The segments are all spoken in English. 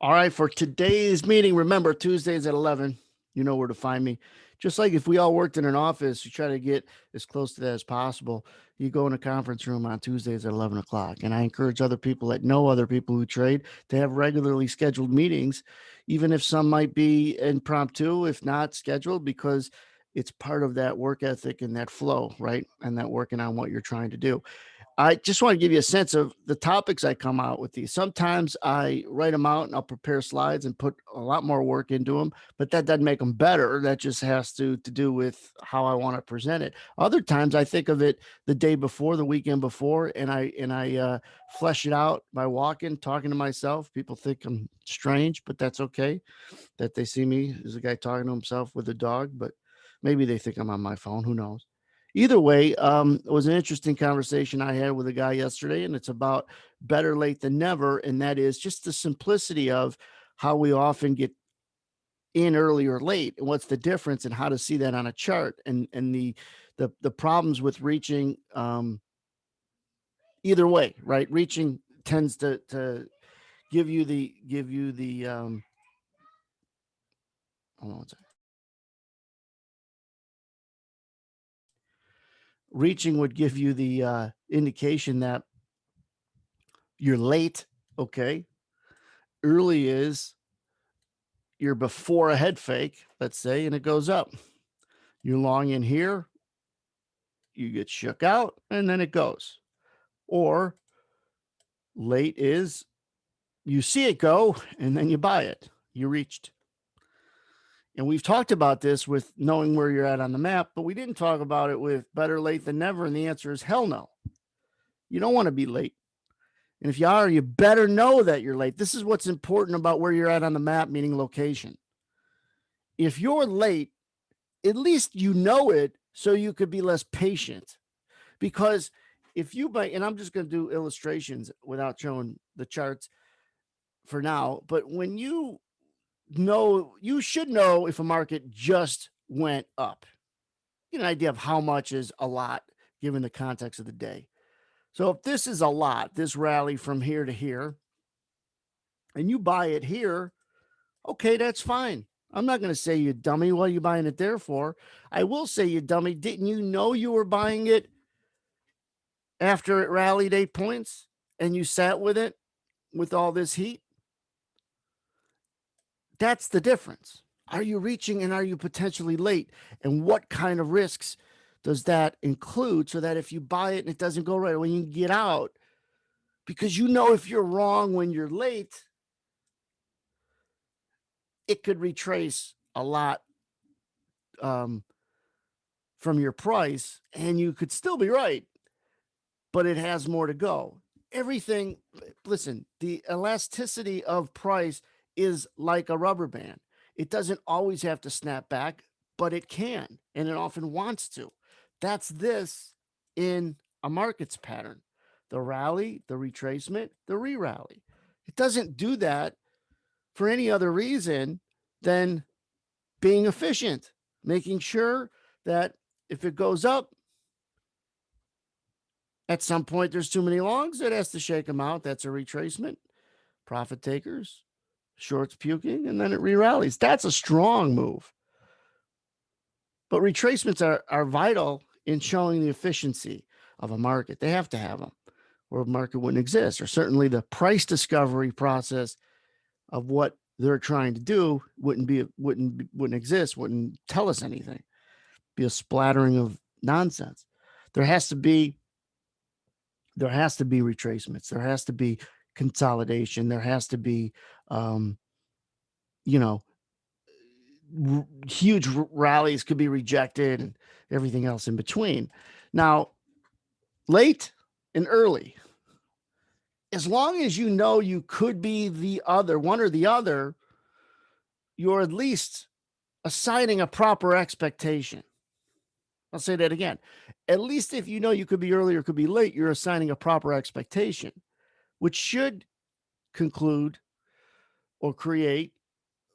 All right, for today's meeting, remember Tuesdays at 11. You know where to find me. Just like if we all worked in an office, you try to get as close to that as possible. You go in a conference room on Tuesdays at 11 o'clock. And I encourage other people that know other people who trade to have regularly scheduled meetings, even if some might be impromptu, if not scheduled, because it's part of that work ethic and that flow, right? And that working on what you're trying to do. I just want to give you a sense of the topics I come out with these. Sometimes I write them out and I'll prepare slides and put a lot more work into them, but that doesn't make them better. That just has to do with how I want to present it. Other times I think of it the day before, the weekend before, and I flesh it out by walking, talking to myself. People think I'm strange, but that's okay. That they see me as a guy talking to himself with a dog, but maybe they think I'm on my phone. Who knows? Either way, it was an interesting conversation I had with a guy yesterday, and it's about better late than never. And that is just the simplicity of how we often get in early or late, and what's the difference, and how to see that on a chart, and the problems with reaching either way, right? Reaching tends to give you the hold on one second. Reaching would give you the indication that you're late. Okay. Early is you're before a head fake, let's say, and it goes up. You're long in here, you get shook out, and then it goes. Or late is you see it go and then you buy it. You reached. And we've talked about this with knowing where you're at on the map, but we didn't talk about it with better late than never. And the answer is hell no. You don't want to be late. And if you are, you better know that you're late. This is what's important about where you're at on the map, meaning location. If you're late, at least you know it so you could be less patient. Because if you buy, and I'm just going to do illustrations without showing the charts for now, but when you know, you should know if a market just went up. Get an idea of how much is a lot given the context of the day. So if this is a lot, this rally from here to here, and you buy it here, okay, that's fine. I'm not going to say you dummy. What are you buying it there for? I will say you dummy. Didn't you know you were buying it after it rallied 8 points and you sat with it with all this heat? That's the difference. Are you reaching and are you potentially late? And what kind of risks does that include so that if you buy it and it doesn't go right, when you get out, because you know if you're wrong when you're late, it could retrace a lot from your price and you could still be right, but it has more to go. Everything, listen, the elasticity of price is like a rubber band. It doesn't always have to snap back, but it can, and it often wants to. That's this in a market's pattern: the rally, the retracement, the re rally. It doesn't do that for any other reason than being efficient, making sure that if it goes up, at some point there's too many longs, it has to shake them out. That's a retracement. Profit takers, shorts puking, and then it re-rallies. That's a strong move. But retracements are vital in showing the efficiency of a market. They have to have them, or a market wouldn't exist, or certainly the price discovery process of what they're trying to do wouldn't exist, wouldn't tell us anything. Be a splattering of nonsense. There has to be retracements. There has to be consolidation. There has to be, you know, huge rallies could be rejected and everything else in between. Now, late and early, as long as you know you could be the other, one or the other, you're at least assigning a proper expectation. I'll say that again. At least if you know you could be early or could be late, you're assigning a proper expectation, which should conclude or create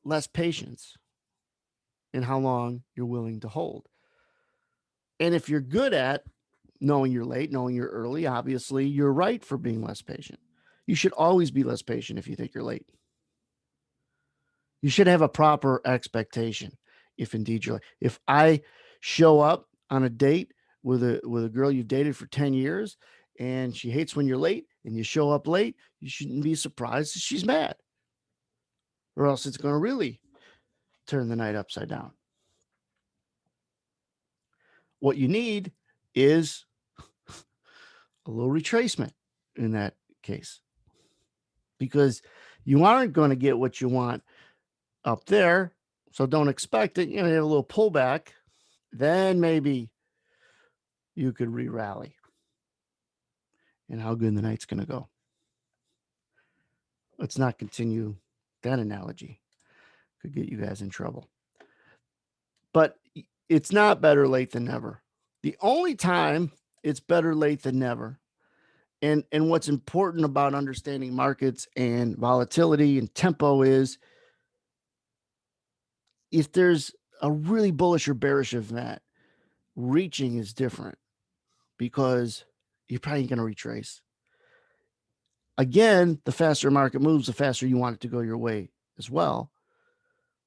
less patience in how long you're willing to hold. And if you're good at knowing you're late, knowing you're early, obviously you're right for being less patient. You should always be less patient if you think you're late. You should have a proper expectation if indeed you're if I show up on a date with a girl you've dated for 10 years and she hates when you're late and you show up late, you shouldn't be surprised that she's mad. Or else it's going to really turn the night upside down. What you need is a little retracement in that case, because you aren't going to get what you want up there. So don't expect it. You know, have a little pullback, then maybe you could re-rally. And how good the night's going to go. Let's not continue that analogy. Could get you guys in trouble. But it's not better late than never. The only time it's better late than never. And what's important about understanding markets and volatility and tempo is if there's a really bullish or bearish event, reaching is different because you're probably going to retrace. Again, the faster market moves, the faster you want it to go your way as well.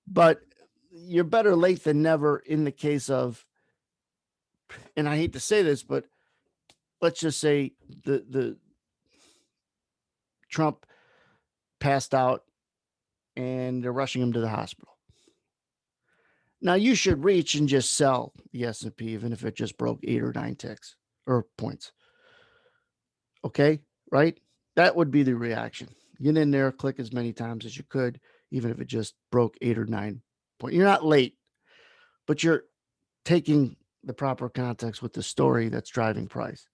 But you're better late than never in the case of, and I hate to say this, but let's just say the Trump passed out and they're rushing him to the hospital. Now you should reach and just sell the S&P, even if it just broke 8 or 9 ticks or points. Okay, right? That would be the reaction. Get in there, click as many times as you could, even if it just broke 8 or 9 points. You're not late, but you're taking the proper context with the story that's driving price.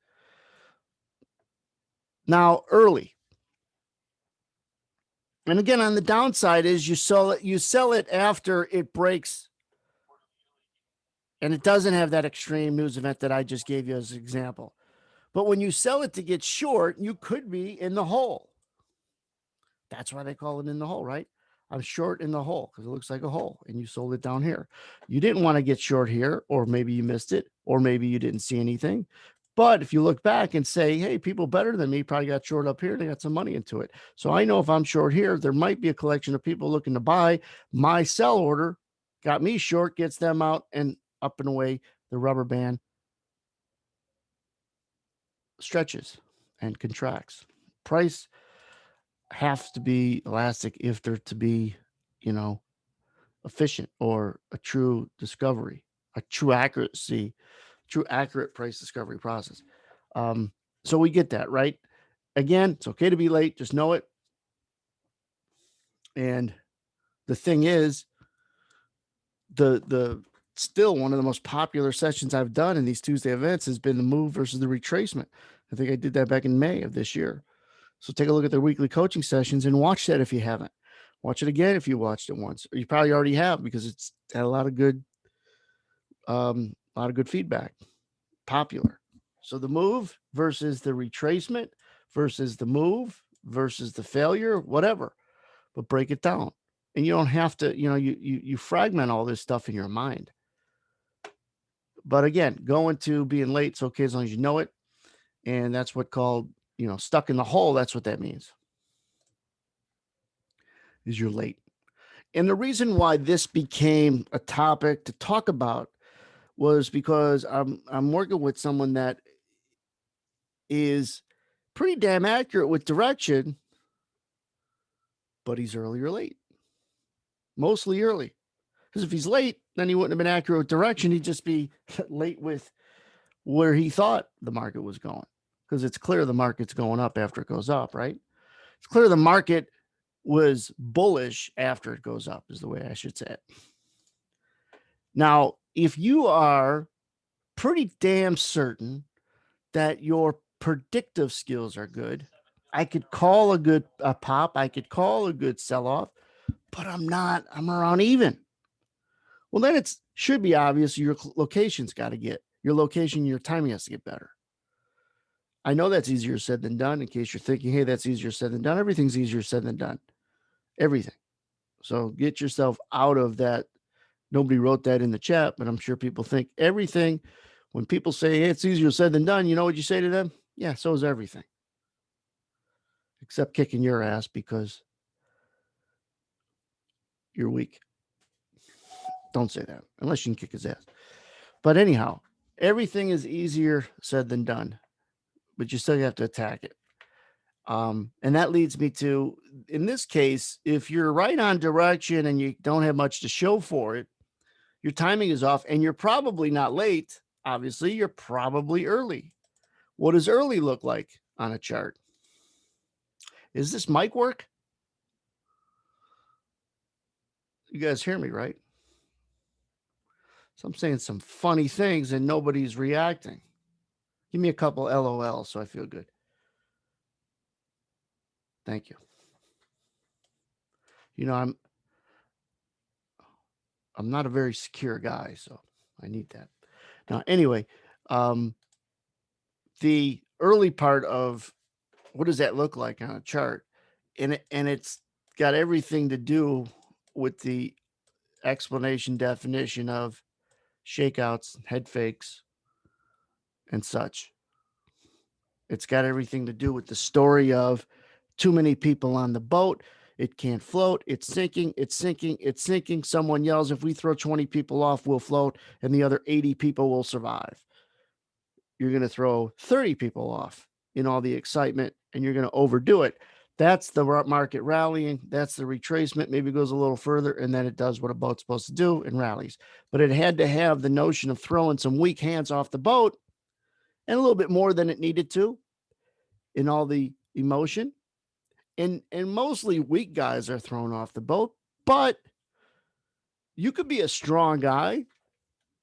Now, early. And again, on the downside is you sell it after it breaks. And it doesn't have that extreme news event that I just gave you as an example. But when you sell it to get short, you could be in the hole. That's why they call it in the hole, right? I'm short in the hole because it looks like a hole and you sold it down here. You didn't want to get short here, or maybe you missed it, or maybe you didn't see anything. But if you look back and say, hey, people better than me probably got short up here, they got some money into it. So I know if I'm short here, there might be a collection of people looking to buy. My sell order got me short, gets them out, and up and away the rubber band stretches and contracts. Price has to be elastic if they're to be, efficient or a true discovery, a true accuracy, true accurate price discovery process. So we get that, right? Again, it's okay to be late. Just know it. And the thing is, the still one of the most popular sessions I've done in these Tuesday events has been the move versus the retracement. I think I did that back in May of this year. So take a look at their weekly coaching sessions and watch that if you haven't. Watch it again if you watched it once, or you probably already have because it's had a lot of good feedback. Popular. So the move versus the retracement versus the move versus the failure, whatever. But break it down. And you don't have to, you fragment all this stuff in your mind. But again, going to being late, it's okay as long as you know it. And that's what called, stuck in the hole. That's what that means. Is you're late. And the reason why this became a topic to talk about was because I'm working with someone that is pretty damn accurate with direction, but he's early or late. Mostly early. Because if he's late, then he wouldn't have been accurate with direction. He'd just be late with where he thought the market was going. Because it's clear the market's going up after it goes up, right? It's clear the market was bullish after it goes up, is the way I should say it. Now, if you are pretty damn certain that your predictive skills are good, I could call a pop, I could call a good sell-off, but I'm around even. Well, then it should be obvious your location's got to get, your timing has to get better. I know that's easier said than done. In case you're thinking, hey, that's easier said than done. Everything's easier said than done. Everything. So get yourself out of that. Nobody wrote that in the chat, but I'm sure people think everything. When people say, hey, it's easier said than done, you know what you say to them? Yeah, so is everything. Except kicking your ass because you're weak. Don't say that unless you can kick his ass. But anyhow, everything is easier said than done, but you still have to attack it. And that leads me to, in this case, if you're right on direction and you don't have much to show for it, your timing is off and you're probably not late. Obviously, you're probably early. What does early look like on a chart? Is this mic work? You guys hear me, right? So I'm saying some funny things and nobody's reacting. Give me a couple LOL so I feel good. Thank you. You know, I'm not a very secure guy, so I need that. Now, anyway, the early part of what does that look like on a chart? And it's got everything to do with the explanation definition of shakeouts, head fakes, and such. It's got everything to do with the story of too many people on the boat. It can't float. It's sinking. It's sinking. It's sinking. Someone yells, if we throw 20 people off, we'll float, and the other 80 people will survive. You're going to throw 30 people off in all the excitement, and you're going to overdo it. That's the market rallying. That's the retracement. Maybe it goes a little further, and then it does what a boat's supposed to do and rallies. But it had to have the notion of throwing some weak hands off the boat and a little bit more than it needed to in all the emotion. And mostly weak guys are thrown off the boat, but you could be a strong guy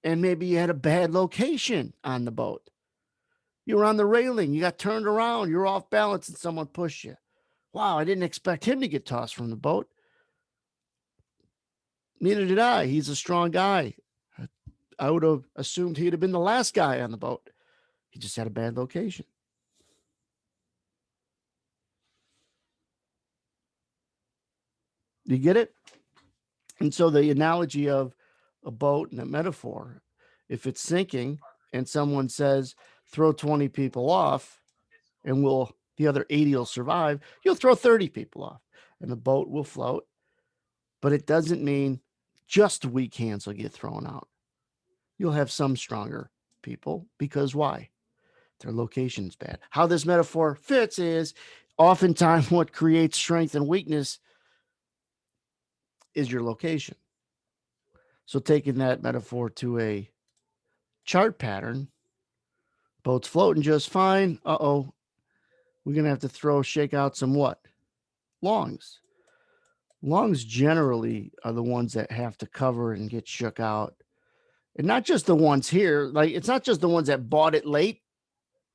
and maybe you had a bad location on the boat. You were on the railing, you got turned around, you're off balance, and someone pushed you. Wow, I didn't expect him to get tossed from the boat. Neither did I. He's a strong guy. I would have assumed he'd have been the last guy on the boat. He just had a bad location. You get it? And so the analogy of a boat and a metaphor, if it's sinking and someone says, throw 20 people off and the other 80 will survive, you'll throw 30 people off and the boat will float. But it doesn't mean just weak hands will get thrown out. You'll have some stronger people because why? Their location's bad. How this metaphor fits is oftentimes what creates strength and weakness is your location. So taking that metaphor to a chart pattern, boat's floating just fine. Uh-oh, we're going to have to shake out some what? Longs. Longs generally are the ones that have to cover and get shook out. And not just the ones here. Like, it's not just the ones that bought it late.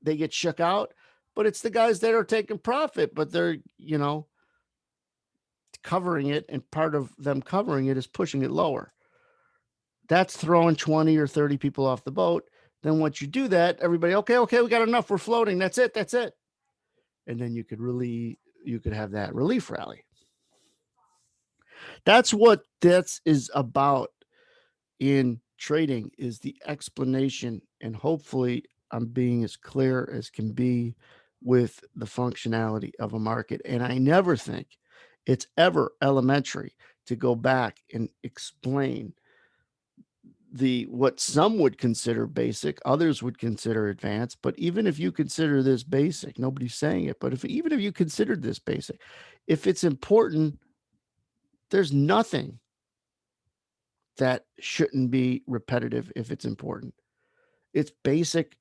They get shook out, but it's the guys that are taking profit, but they're, covering it. And part of them covering it is pushing it lower. That's throwing 20 or 30 people off the boat. Then once you do that, everybody, okay, we got enough. We're floating. That's it. And then you could have that relief rally. That's what this is about in trading, is the explanation. And hopefully I'm being as clear as can be with the functionality of a market. And I never think it's ever elementary to go back and explain what some would consider basic, others would consider advanced. But even if you consider this basic, nobody's saying it, but even if you considered this basic, if it's important, there's nothing that shouldn't be repetitive if it's important. It's basic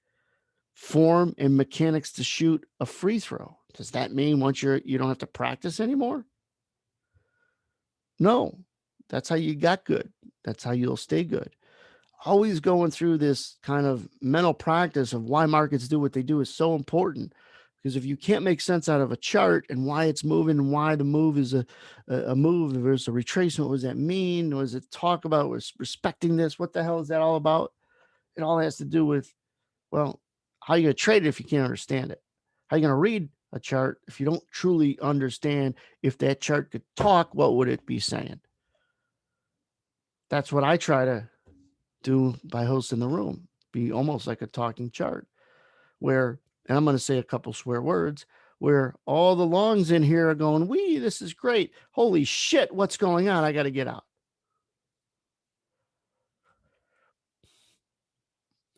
form and mechanics to shoot a free throw. Does that mean once you don't have to practice anymore? No, that's how you got good. That's how you'll stay good. Always going through this kind of mental practice of why markets do what they do is so important, because if you can't make sense out of a chart and why it's moving and why the move is a move versus a retracement, what does that mean? What does it talk about? Respecting this? What the hell is that all about? It all has to do with, well, how are you going to trade it if you can't understand it? How are you going to read a chart if you don't truly understand if that chart could talk? What would it be saying? That's what I try to do by hosting the room, be almost like a talking chart where, and I'm going to say a couple swear words, where all the longs in here are going, this is great. Holy shit, what's going on? I got to get out.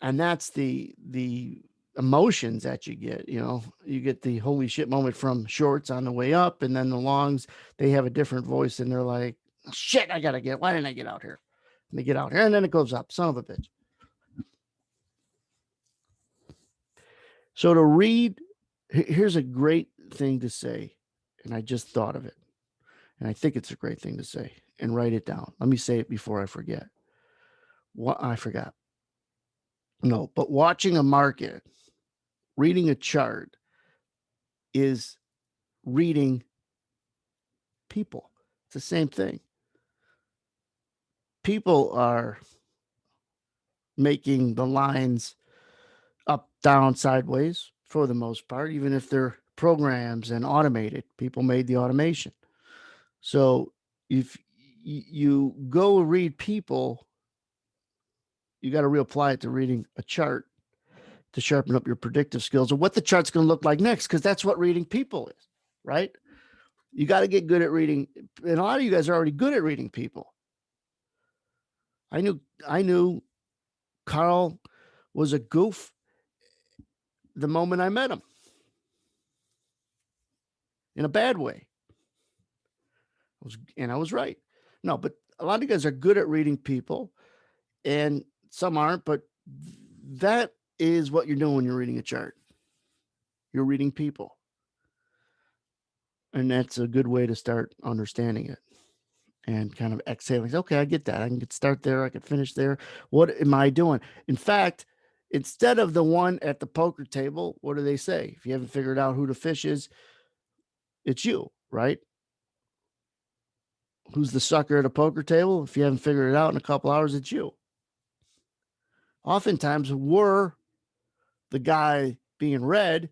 And that's the emotions that you get. You get the holy shit moment from shorts on the way up, and then the longs, they have a different voice, and they're like, shit, why didn't I get out here? And they get out here, and then it goes up. Son of a bitch. So to read, here's a great thing to say, and I just thought of it, and I think it's a great thing to say, and write it down. Let me say it before I forget. What I forgot. No, but watching a market, reading a chart is reading people. It's the same thing. People are making the lines up, down, sideways for the most part, even if they're programs and automated. People made the automation. So if you go read people, you got to reapply it to reading a chart to sharpen up your predictive skills of what the chart's going to look like next, because that's what reading people is, right? You got to get good at reading, and a lot of you guys are already good at reading people. I knew Carl was a goof the moment I met him, in a bad way. I was right. No, but a lot of you guys are good at reading people, and some aren't, but that is what you're doing when you're reading a chart. You're reading people. And that's a good way to start understanding it and kind of exhaling. Okay, I get that. I can start there. I can finish there. What am I doing? In fact, instead of the one at the poker table, what do they say? If you haven't figured out who the fish is, it's you, right? Who's the sucker at a poker table? If you haven't figured it out in a couple hours, it's you. Oftentimes, we're the guy being read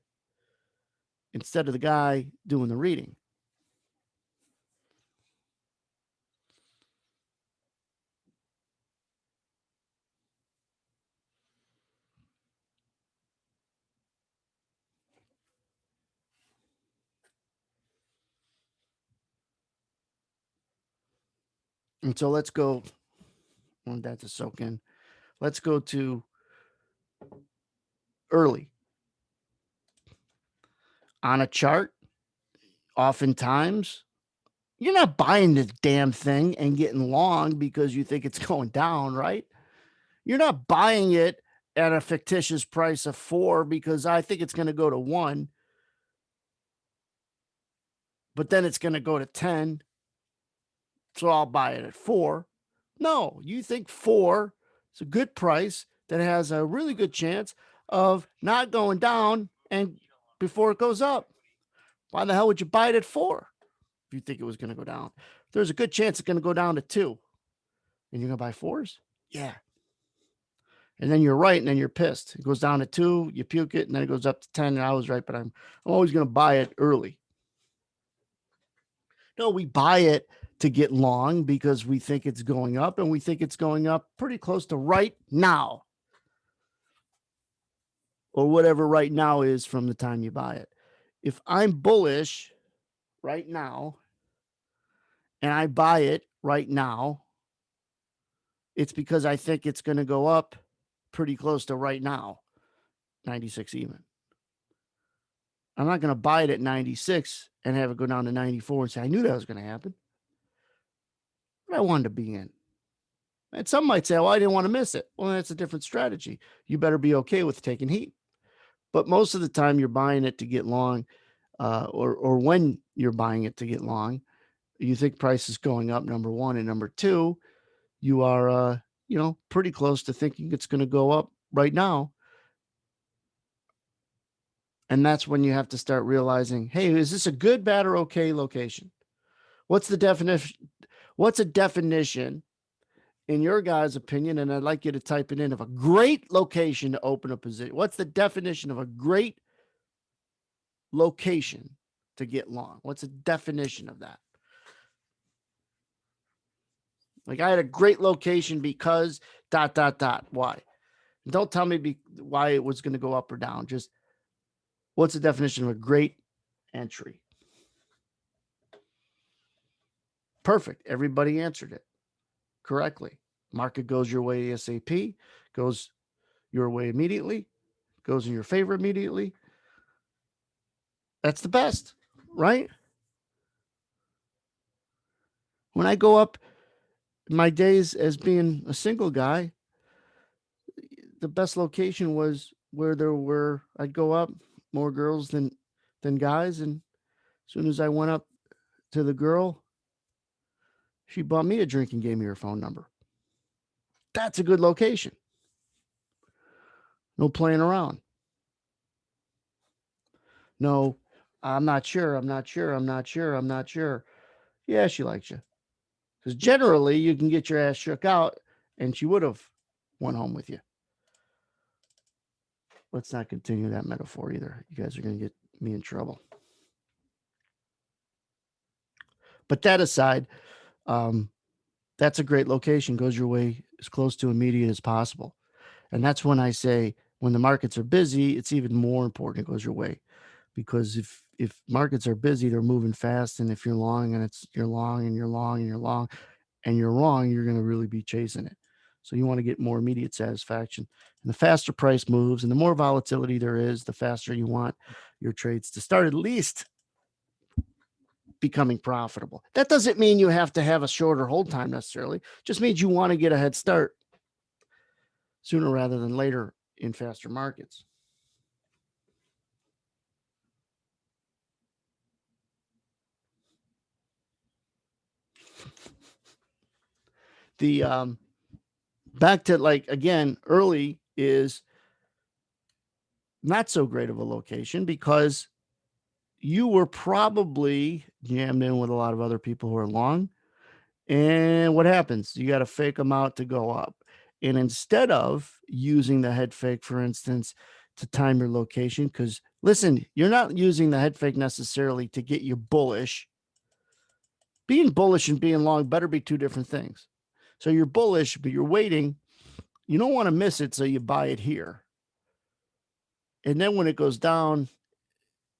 instead of the guy doing the reading. And so let's go. I want that to soak in. Let's go to early. On a chart, oftentimes, you're not buying the damn thing and getting long because you think it's going down, right? You're not buying it at a fictitious price of 4 because I think it's going to go to 1, but then it's going to go to 10. So I'll buy it at 4. No, you think 4 is a good price that has a really good chance of not going down and before it goes up. Why the hell would you buy it at 4 if you think it was going to go down? There's a good chance it's going to go down to 2. And you're going to buy 4s? Yeah. And then you're right, and then you're pissed. It goes down to 2, you puke it, and then it goes up to 10. And I was right, but I'm always going to buy it early. No, we buy it to get long because we think it's going up, and we think it's going up pretty close to right now, or whatever right now is from the time you buy it. If I'm bullish right now and I buy it right now, it's because I think it's going to go up pretty close to right now, 96 even. I'm not going to buy it at 96 and have it go down to 94 and say, I knew that was going to happen. But I wanted to be in. And some might say, well, I didn't want to miss it. Well, that's a different strategy. You better be okay with taking heat. But most of the time, you're buying it to get long, or when you're buying it to get long, you think price is going up, number one. And number two, you are, pretty close to thinking it's going to go up right now. And that's when you have to start realizing, hey, is this a good, bad, or okay location? What's the definition? What's a definition, in your guys' opinion? And I'd like you to type it in, of a great location to open a position. What's the definition of a great location to get long? What's the definition of that? Like, I had a great location because ... Why? Don't tell me why it was going to go up or down. Just what's the definition of a great entry? Perfect. Everybody answered it correctly. Market goes your way ASAP, goes your way immediately, goes in your favor immediately. That's the best, right? When I go up my days as being a single guy, the best location was where I'd go up more girls than guys. And as soon as I went up to the girl, she bought me a drink and gave me her phone number. That's a good location. No playing around. No, I'm not sure. I'm not sure. I'm not sure. I'm not sure. Yeah, she likes you. Because generally you can get your ass shook out and she would have went home with you. Let's not continue that metaphor either. You guys are going to get me in trouble. But that aside, that's a great location. Goes your way as close to immediate as possible. And that's when I say when the markets are busy, it's even more important it goes your way. Because if markets are busy, they're moving fast. And if you're long and you're long and you're long and you're long and you're wrong, you're going to really be chasing it. So you want to get more immediate satisfaction. And the faster price moves and the more volatility there is, the faster you want your trades to start at least becoming profitable. That doesn't mean you have to have a shorter hold time necessarily. It just means you want to get a head start sooner rather than later in faster markets. The back to like again, early is not so great of a location because you were probably jammed in with a lot of other people who are long. And what happens? You got to fake them out to go up. And instead of using the head fake, for instance, to time your location, because listen, you're not using the head fake necessarily to get you bullish. Being bullish and being long better be two different things. So you're bullish, but you're waiting. You don't want to miss it, so you buy it here. And then when it goes down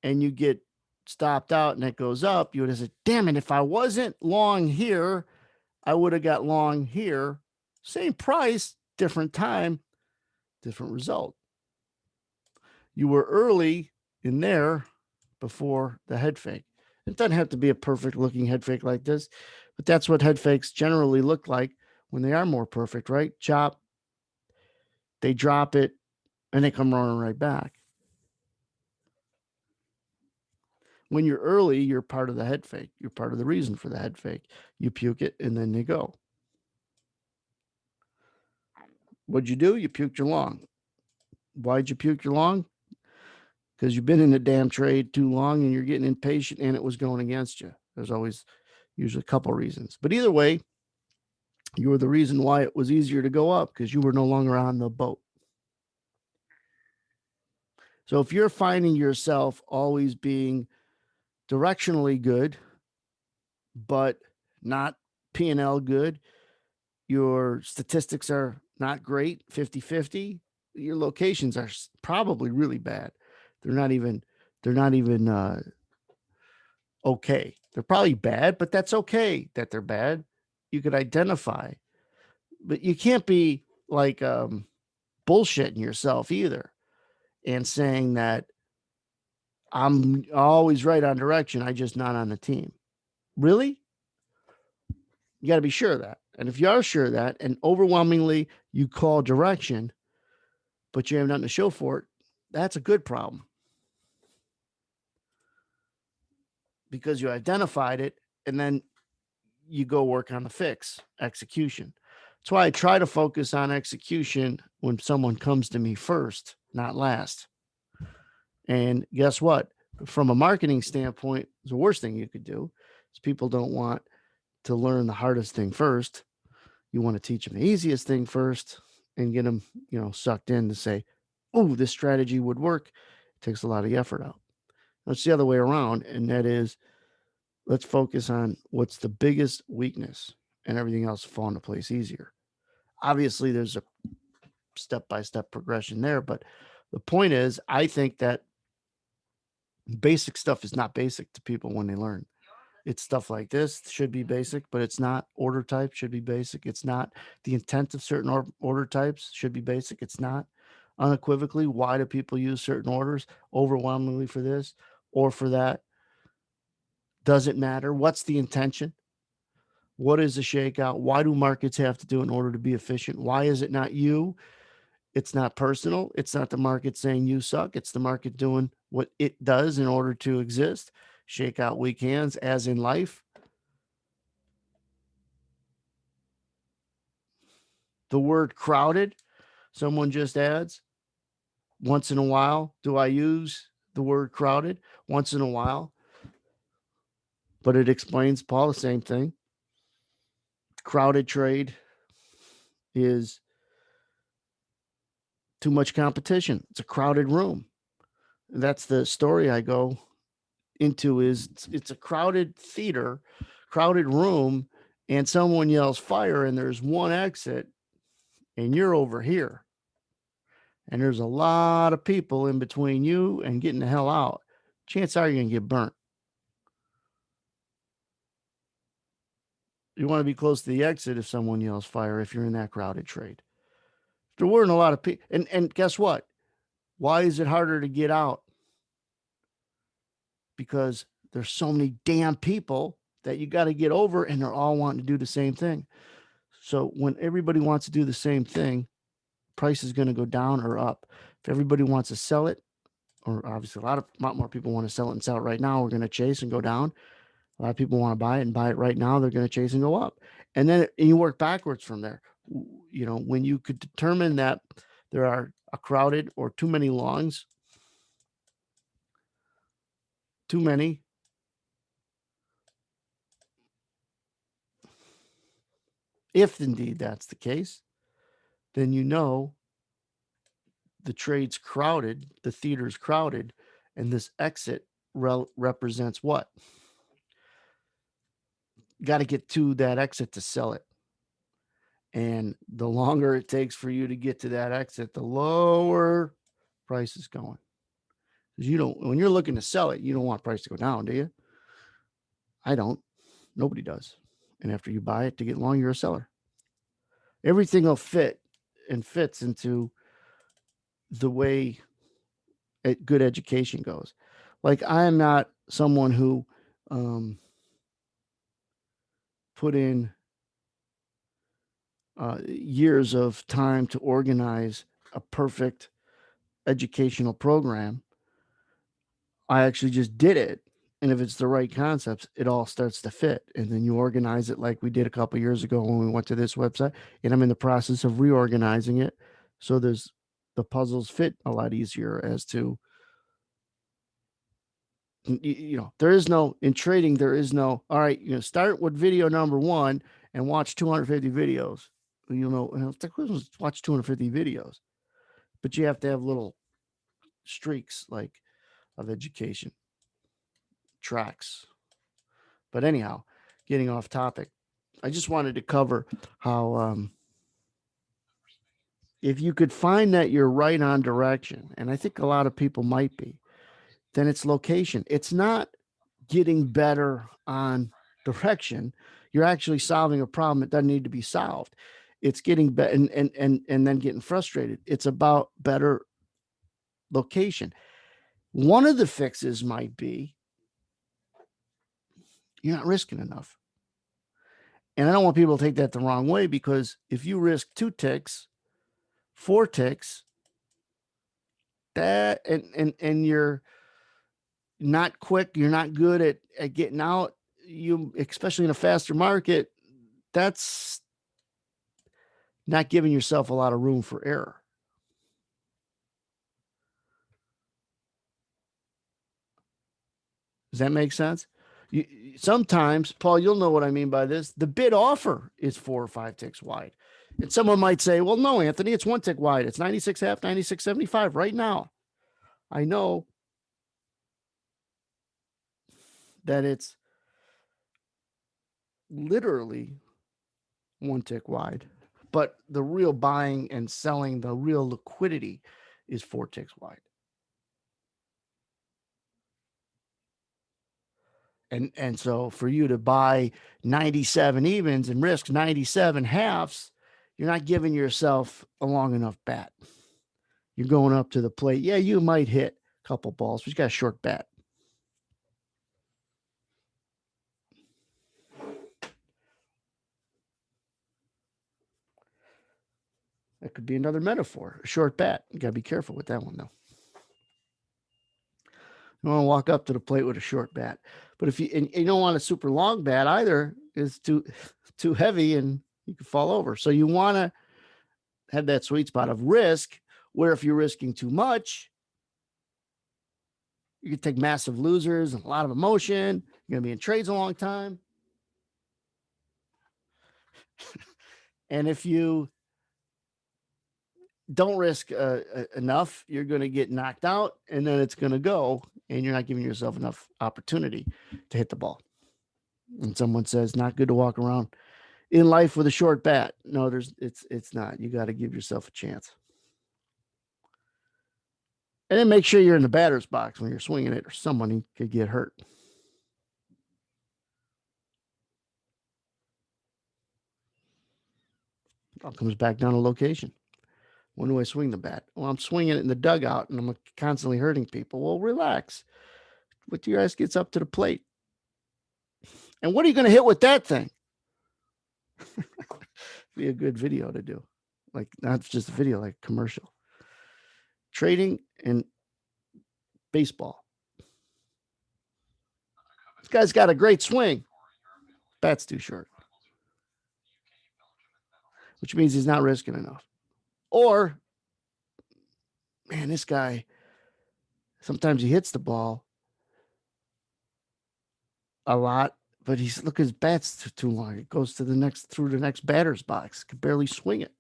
and you get stopped out and it goes up, you would have said, damn it, if I wasn't long here, I would have got long here. Same price, different time, different result. You were early in there before the head fake. It doesn't have to be a perfect looking head fake like this, but that's what head fakes generally look like when they are more perfect, right? Chop, they drop it, and they come running right back. When you're early, you're part of the head fake. You're part of the reason for the head fake. You puke it, and then they go. What'd you do? You puked your long. Why'd you puke your long? Because you've been in the damn trade too long and you're getting impatient and it was going against you. There's always usually a couple reasons. But either way, you were the reason why it was easier to go up because you were no longer on the boat. So if you're finding yourself always being directionally good, but not P&L good, your statistics are not great, 50-50, your locations are probably really bad. They're not even okay. They're probably bad, but that's okay that they're bad. You could identify, but you can't be like bullshitting yourself either and saying that I'm always right on direction. I just not on the team. Really? You got to be sure of that. And if you are sure of that, and overwhelmingly you call direction, but you have nothing to show for it, that's a good problem because you identified it and then you go work on the fix, execution. That's why I try to focus on execution when someone comes to me first, not last. And guess what? From a marketing standpoint, the worst thing you could do is people don't want to learn the hardest thing first. You want to teach them the easiest thing first and get them, sucked in to say, oh, this strategy would work. It takes a lot of effort out. It's the other way around. And that is, let's focus on what's the biggest weakness and everything else will fall into place easier. Obviously, there's a step-by-step progression there, but the point is, I think that basic stuff is not basic to people when they learn. It's stuff like this should be basic, but it's not. Order type should be basic. It's not. The intent of certain order types should be basic. It's not. unequivocally. Why do people use certain orders overwhelmingly for this or for that? Does it matter? What's the intention? What is the shakeout? Why do markets have to do in order to be efficient? Why is it not you? It's not personal. It's not the market saying you suck. It's the market doing what it does in order to exist. Shake out weak hands, as in life. The word crowded, someone just adds. Once in a while, do I use the word crowded? Once in a while. But it explains, Paul, the same thing. Crowded trade is too much competition. It's a crowded room. That's the story I go into. Is it's a crowded theater, crowded room, and someone yells fire and there's one exit and you're over here. And there's a lot of people in between you and getting the hell out. Chances are you're going to get burnt. You want to be close to the exit if someone yells fire if you're in that crowded trade. There weren't a lot of people. And guess what? Why is it harder to get out? Because there's so many damn people that you got to get over, and they're all wanting to do the same thing. So when everybody wants to do the same thing, price is going to go down or up. If everybody wants to sell it, or obviously a lot more people want to sell it and sell it right now, we're going to chase and go down. A lot of people want to buy it and buy it right now. They're going to chase and go up. And then you work backwards from there. You know, when you could determine that there are a crowded or too many longs, too many, if indeed that's the case, then you know the trade's crowded, the theater's crowded, and this exit represents what? Got to get to that exit to sell it. And the longer it takes for you to get to that exit, the lower price is going. Because you don't, when you're looking to sell it, you don't want price to go down, do you? I don't. Nobody does. And after you buy it to get long, you're a seller. Everything will fit and fits into the way good education goes. Like, I am not someone who put in years of time to organize a perfect educational program. I actually just did it. And if it's the right concepts, it all starts to fit. And then you organize it like we did a couple of years ago when we went to this website. And I'm in the process of reorganizing it. So there's the puzzles fit a lot easier as to, you know, there is no, in trading, there is no, all right, you know, start with video number 1 and watch 250 videos. You know, and it's like, watch 250 videos. But you have to have little streaks like of education tracks. But anyhow, getting off topic, I just wanted to cover how if you could find that you're right on direction, and I think a lot of people might be, then it's location. It's not getting better on direction. You're actually solving a problem that doesn't need to be solved. It's getting better and then getting frustrated. It's about better location. One of the fixes might be you're not risking enough. And I don't want people to take that the wrong way, because if you risk 2 ticks, 4 ticks, that and you're not quick, you're not good at getting out, you, especially in a faster market, that's not giving yourself a lot of room for error. Does that make sense? Sometimes, Paul, you'll know what I mean by this. The bid offer is 4 or 5 ticks wide. And someone might say, well, no, Anthony, it's 1 tick wide. It's 96.5, 96.75 right now. I know that it's literally 1 tick wide, but the real buying and selling, the real liquidity is 4 ticks wide. And so for you to buy 97 evens and risk 97 halves, you're not giving yourself a long enough bet. you're going up to the plate. Yeah, you might hit a couple balls, but you got a short bat. That could be another metaphor, a short bat. You got to be careful with that one, though. You want to walk up to the plate with a short bat. But if you don't want a super long bat either, it's too heavy and you can fall over. So you want to have that sweet spot of risk, where if you're risking too much, you can take massive losers and a lot of emotion. You're going to be in trades a long time. And if you don't risk enough, you're going to get knocked out, and then it's going to go, and you're not giving yourself enough opportunity to hit the ball. And someone says, not good to walk around in life with a short bat. No, it's not. You got to give yourself a chance. And then make sure you're in the batter's box when you're swinging it, or someone could get hurt. It all comes back down to location. When do I swing the bat? Well, I'm swinging it in the dugout and I'm constantly hurting people. Well, relax. What your ass gets up to the plate? And what are you going to hit with that thing? Be a good video to do. Like, not just a video, like a commercial. Trading and baseball. This guy's got a great swing. Bat's too short, which means he's not risking enough. Or, man, this guy, sometimes he hits the ball a lot, but look, his bat's too long. It goes to through the next batter's box. Can barely swing it.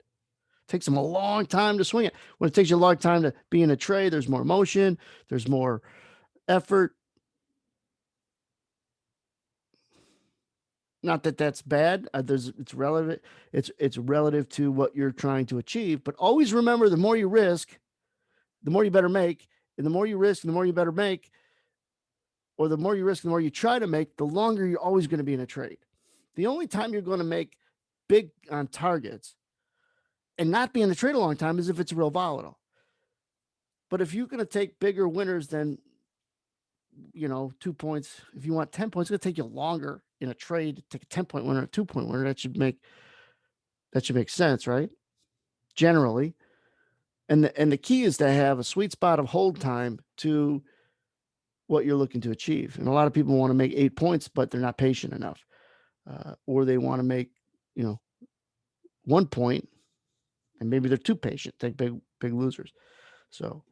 Takes him a long time to swing it. When it takes you a long time to be in a tray, there's more motion, there's more effort. Not that that's bad. It's relative. It's relative to what you're trying to achieve. But always remember, the more you risk, the more you better make, and the more you risk, the more you better make, or the more you risk, the more you try to make, the longer you're always going to be in a trade. The only time you're going to make big on targets and not be in the trade a long time is if it's real volatile. But if you're going to take bigger winners than, 2 points, if you want 10 points, it's going to take you longer in a trade to take a 10-point winner, a 2-point winner. That should make sense, right? Generally. And the key is to have a sweet spot of hold time to what you're looking to achieve. And a lot of people want to make 8 points, but they're not patient enough. Or they want to make, 1 point, and maybe they're too patient, take big losers. So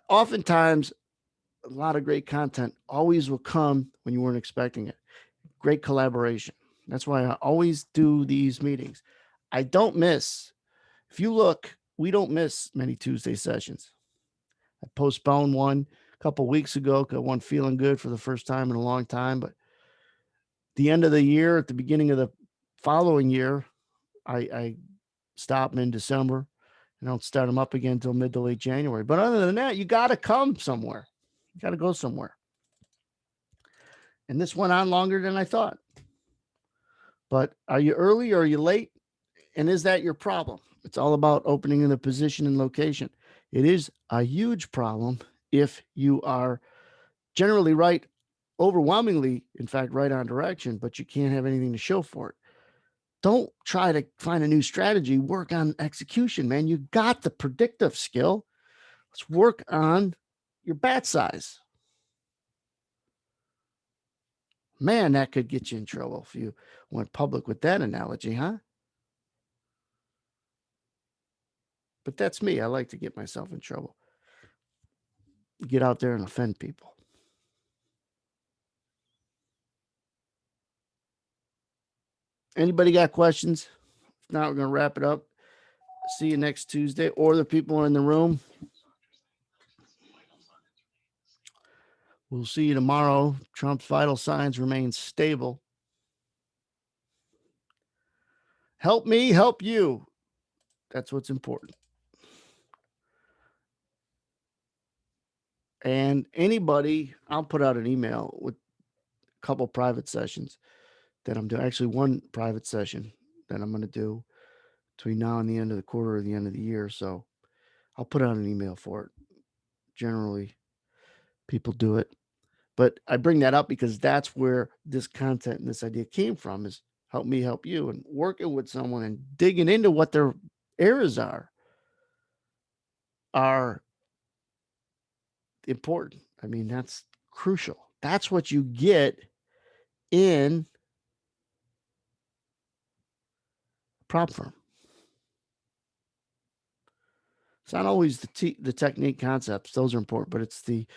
oftentimes, a lot of great content always will come when you weren't expecting it. Great collaboration. That's why I always do these meetings. I don't miss. If you look, we don't miss many Tuesday sessions. I postponed one a couple weeks ago because I wasn't feeling good for the first time in a long time. But the end of the year, at the beginning of the following year, I stop them in December and don't start them up again until mid to late January. But other than that, you got to come somewhere. You got to go somewhere. And this went on longer than I thought. But are you early or are you late? And is that your problem? It's all about opening in the position and location. It is a huge problem if you are generally right, overwhelmingly, in fact, right on direction, but you can't have anything to show for it. Don't try to find a new strategy. Work on execution, man. You got the predictive skill. Let's work on your bat size. Man, that could get you in trouble if you went public with that analogy, huh? But that's me. I like to get myself in trouble. Get out there and offend people. Anybody got questions? If not, we're going to wrap it up. See you next Tuesday, or the people in the room. We'll see you tomorrow. Trump's vital signs remain stable. Help me, help you. That's what's important. And anybody, I'll put out an email with a couple private sessions that I'm doing. Actually, one private session that I'm going to do between now and the end of the quarter or the end of the year. So I'll put out an email for it. Generally, people do it. But I bring that up because that's where this content and this idea came from, is help me help you, and working with someone and digging into what their errors are important. I mean, that's crucial. That's what you get in a prop firm. It's not always the technique concepts; those are important, but it's the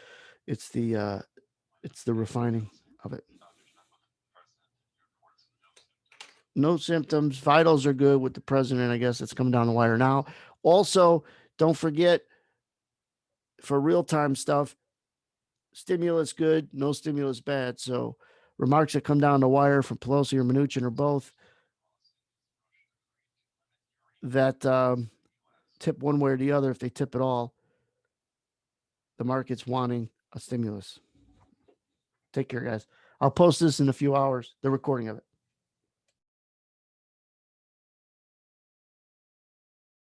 refining of it. No symptoms. Vitals are good with the president. I guess it's coming down the wire now. Also, don't forget, for real-time stuff, stimulus good, no stimulus bad. So remarks that come down the wire from Pelosi or Mnuchin or both that tip one way or the other, if they tip at all, the market's wanting a stimulus. Take care, guys. I'll post this in a few hours, the recording of it.